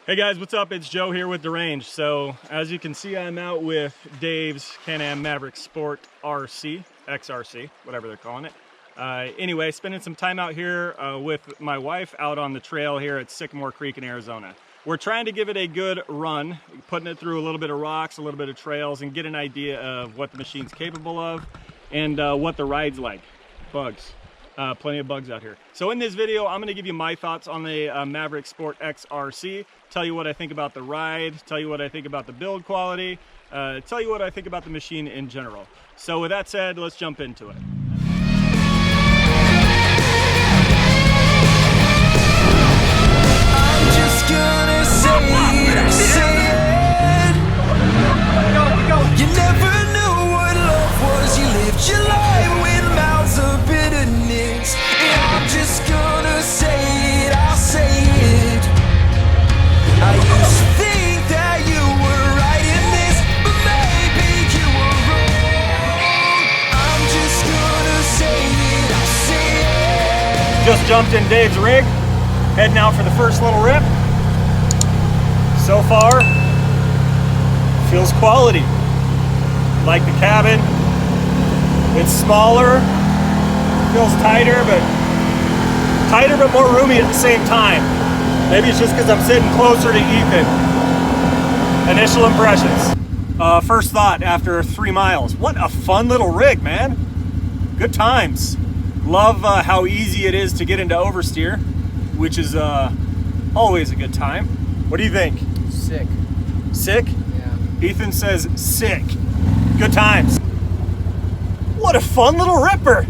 Hey guys, what's up? It's Joe here with Deranged. So as you can see, I'm out with Dave's CanAm Maverick Sport XRC, whatever they're calling it. Anyway, spending some time out here with my wife out on the trail here at Sycamore Creek in Arizona. We're trying to give it a good run, putting it through a little bit of rocks, a little bit of trails, and get an idea of what the machine's capable of and what the ride's like. Bugs. Plenty of bugs out here. So in this video, I'm going to give you my thoughts on the Maverick Sport XRC, tell you what I think about the ride, tell you what I think about the build quality, tell you what I think about the machine in general. So with that said, let's jump into it. I'm just gonna say it. You never knew what love was. You lived your life with mouths of bitterness. And I'm just gonna say it, I'll say it. I used to think that you were right in this, but maybe you were wrong. I'm just gonna say it, I'll say it. Just jumped in Dave's rig, heading out for the first little rip. So far, feels quality. Like the cabin, it's smaller, feels tighter but more roomy at the same time. Maybe it's just because I'm sitting closer to Ethan. Initial impressions. First thought after 3 miles. What a fun little rig, man. Good times. Love how easy it is to get into oversteer, which is always a good time. What do you think? Sick. Sick? Yeah. Ethan says sick. Good times. What a fun little ripper.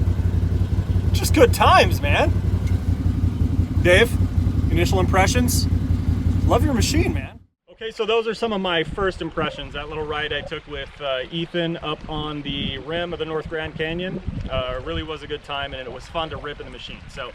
Just good times, man. Dave, initial impressions? Love your machine, man. Okay, so those are some of my first impressions. That little ride I took with Ethan up on the rim of the North Grand Canyon really was a good time, and it was fun to rip in the machine. So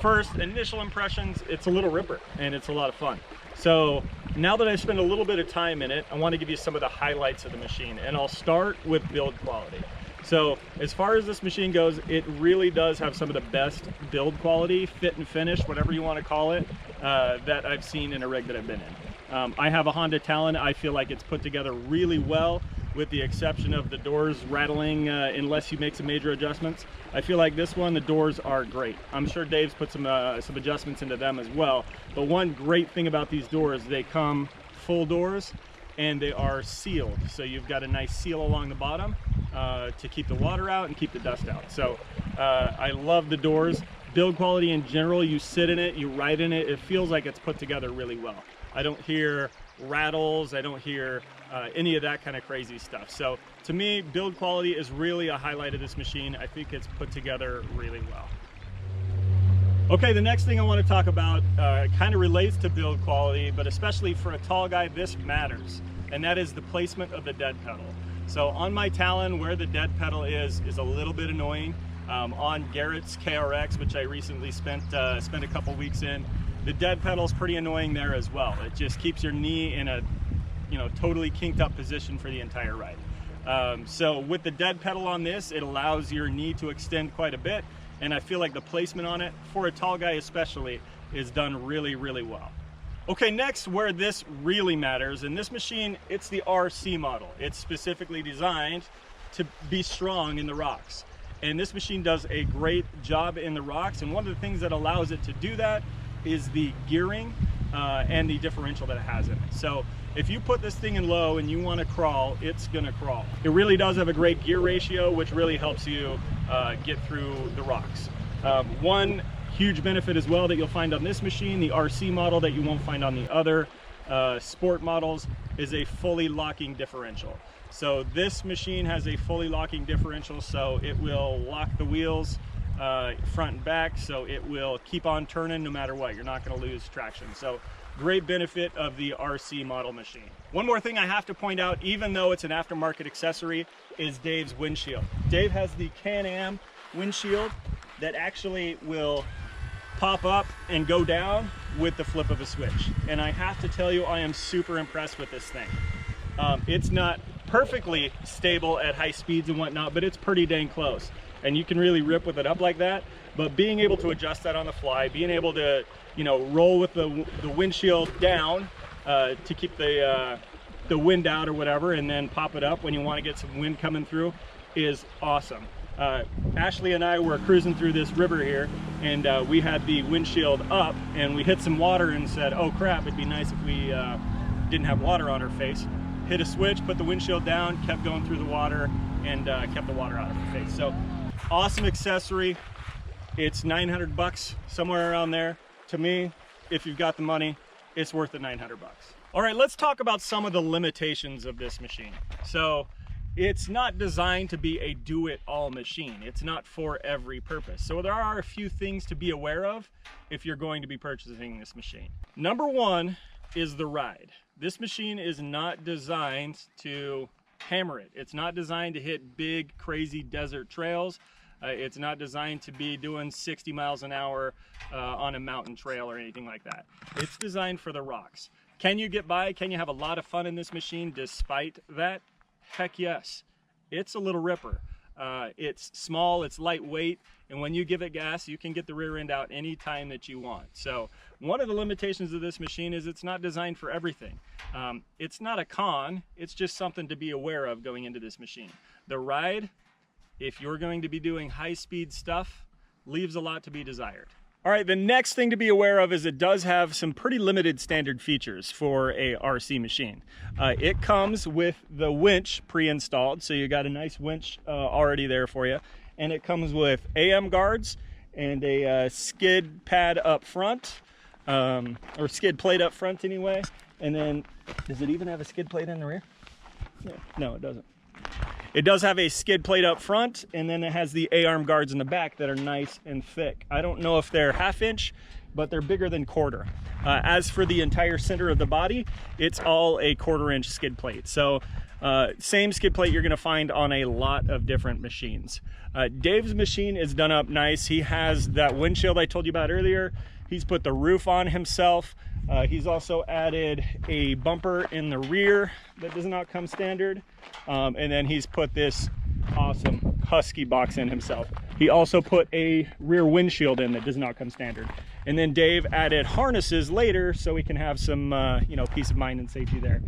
first initial impressions, it's a little ripper and it's a lot of fun. So now that I've spent a little bit of time in it, I want to give you some of the highlights of the machine, and I'll start with build quality. So as far as this machine goes, it really does have some of the best build quality, fit and finish, whatever you want to call it, that I've seen in a rig that I've been in. I have a Honda Talon. I feel like it's put together really well, with the exception of the doors rattling unless you make some major adjustments. I feel like this one, the doors are great. I'm sure Dave's put some adjustments into them as well. But one great thing about these doors, they come full doors and they are sealed. So you've got a nice seal along the bottom to keep the water out and keep the dust out. So I love the doors. Build quality in general, you sit in it, you ride in it, it feels like it's put together really well. I don't hear rattles, I don't hear any of that kind of crazy stuff. So to me, build quality is really a highlight of this machine. I think it's put together really well. Okay, the next thing I want to talk about kind of relates to build quality, but especially for a tall guy, this matters, and that is the placement of the dead pedal. So on my Talon, where the dead pedal is a little bit annoying. On Garrett's KRX, which I recently spent a couple weeks in, the dead pedal's pretty annoying there as well. It just keeps your knee in a totally kinked up position for the entire ride. So with the dead pedal on this, it allows your knee to extend quite a bit, and I feel like the placement on it, for a tall guy especially, is done really, really well. Okay, next, where this really matters, and this machine, it's the RC model. It's specifically designed to be strong in the rocks. And this machine does a great job in the rocks, and one of the things that allows it to do that is the gearing and the differential that it has in it. So if you put this thing in low and you want to crawl, it's gonna crawl. It really does have a great gear ratio, which really helps you get through the rocks. One huge benefit as well that you'll find on this machine, the RC model, that you won't find on the other sport models, is a fully locking differential. So this machine has a fully locking differential, so it will lock the wheels front and back, so it will keep on turning no matter what. You're not going to lose traction. So great benefit of the RC model machine. One more thing I have to point out, even though it's an aftermarket accessory, is Dave's windshield. Dave has the CanAm windshield that actually will pop up and go down with the flip of a switch. And I have to tell you, I am super impressed with this thing. It's not perfectly stable at high speeds and whatnot, but it's pretty dang close. And you can really rip with it up like that. But being able to adjust that on the fly, being able to, roll with the windshield down to keep the wind out or whatever, and then pop it up when you want to get some wind coming through, is awesome. Ashley and I were cruising through this river here, and we had the windshield up, and we hit some water and said, oh crap, it'd be nice if we didn't have water on our face. Hit a switch, put the windshield down, kept going through the water, and kept the water out of our face. So awesome accessory. It's 900 bucks, somewhere around there. To me, if you've got the money, it's worth the 900 bucks. All right, let's talk about some of the limitations of this machine. So it's not designed to be a do-it-all machine. It's not for every purpose. So there are a few things to be aware of if you're going to be purchasing this machine. Number one is the ride. This machine is not designed to hammer it. It's not designed to hit big, crazy desert trails. It's not designed to be doing 60 miles an hour on a mountain trail or anything like that. It's designed for the rocks. Can you get by? Can you have a lot of fun in this machine despite that? Heck yes. It's a little ripper. It's small, it's lightweight, and when you give it gas, you can get the rear end out anytime that you want. So one of the limitations of this machine is it's not designed for everything. It's not a con, it's just something to be aware of going into this machine. The ride, if you're going to be doing high-speed stuff, leaves a lot to be desired. All right, the next thing to be aware of is it does have some pretty limited standard features for a RC machine. It comes with the winch pre-installed, so you got a nice winch already there for you. And it comes with AM guards and a skid pad up front, or skid plate up front anyway. And then, does it even have a skid plate in the rear? No, it doesn't. It does have a skid plate up front, and then it has the A-arm guards in the back that are nice and thick. I don't know if they're 1/2 inch, but they're bigger than 1/4. As for the entire center of the body, it's all a 1/4 inch skid plate. So same skid plate you're gonna find on a lot of different machines. Dave's machine is done up nice. He has that windshield I told you about earlier. He's put the roof on himself. He's also added a bumper in the rear that does not come standard. And then he's put this awesome Husky box in himself. He also put a rear windshield in that does not come standard. And then Dave added harnesses later so we can have some peace of mind and safety there.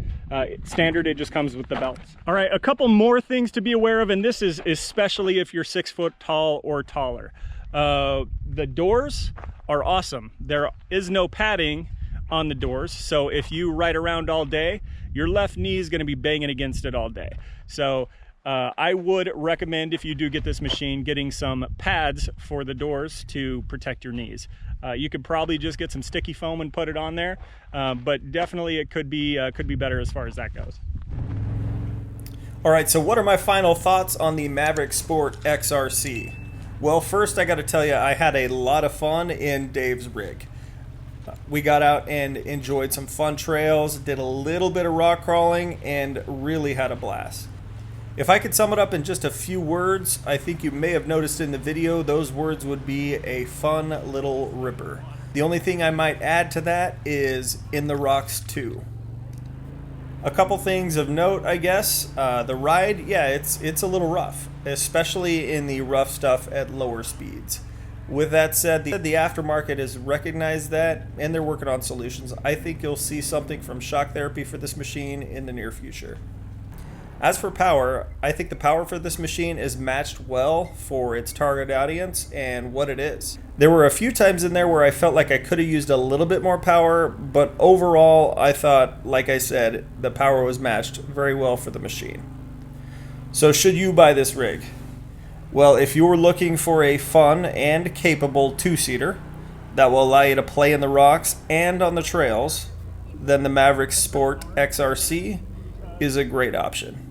Standard, it just comes with the belts. All right, a couple more things to be aware of, and this is especially if you're 6 foot tall or taller. The doors are awesome. There is no padding on the doors, so if you ride around all day, your left knee is going to be banging against it all day. So I would recommend, if you do get this machine, getting some pads for the doors to protect your knees. You could probably just get some sticky foam and put it on there, but definitely it could be better as far as that goes. All right, so what are my final thoughts on the Maverick Sport XRC? Well, first I got to tell you, I had a lot of fun in Dave's rig. We got out and enjoyed some fun trails, did a little bit of rock crawling, and really had a blast. If I could sum it up in just a few words, I think you may have noticed in the video, those words would be a fun little ripper. The only thing I might add to that is in the rocks too. A couple things of note, I guess. The ride, yeah, it's a little rough, especially in the rough stuff at lower speeds. With that said, the aftermarket has recognized that, and they're working on solutions. I think you'll see something from shock therapy for this machine in the near future. As for power, I think the power for this machine is matched well for its target audience and what it is. There were a few times in there where I felt like I could have used a little bit more power, but overall I thought, like I said, the power was matched very well for the machine. So should you buy this rig? Well, if you're looking for a fun and capable two-seater that will allow you to play in the rocks and on the trails, then the Maverick Sport XRC is a great option.